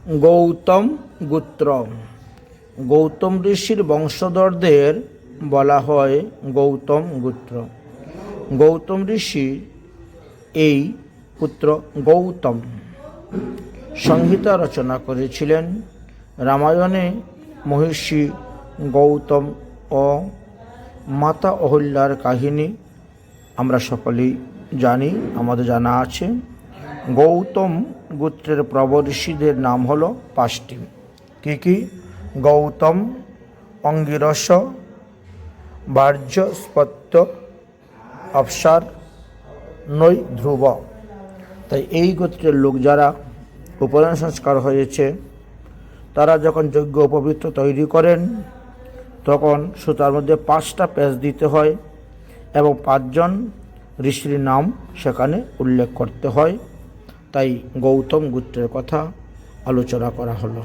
গৌতম গোত্র। গৌতম ঋষির বংশধরদের বলা হয় গৌতম গোত্র। গৌতম ঋষির এই পুত্র গৌতম সংহিতা রচনা করেছিলেন। রামায়ণে মহর্ষি গৌতম ও মাতা অহল্যার কাহিনী আমরা সকলেই জানি, আমাদের জানা আছে। গৌতম গোত্রের প্রবর ঋষিদের নাম হলো 5টি। কী কী? গৌতম, অঙ্গিরস, বার্হস্পত্য, অপ্সর, নৈ, ধ্রুব। তাই এই গোত্রের লোক যারা উপনয়ন সংস্কার হয়েছে, তারা যখন যজ্ঞ পবিত্র তৈরি করেন তখন সুতার মধ্যে 5টা পেঁচ দিতে হয় এবং 5 জন ঋষির নাম সেখানে উল্লেখ করতে হয়। তাই গৌতম গোত্রের কথা আলোচনা করা হলো।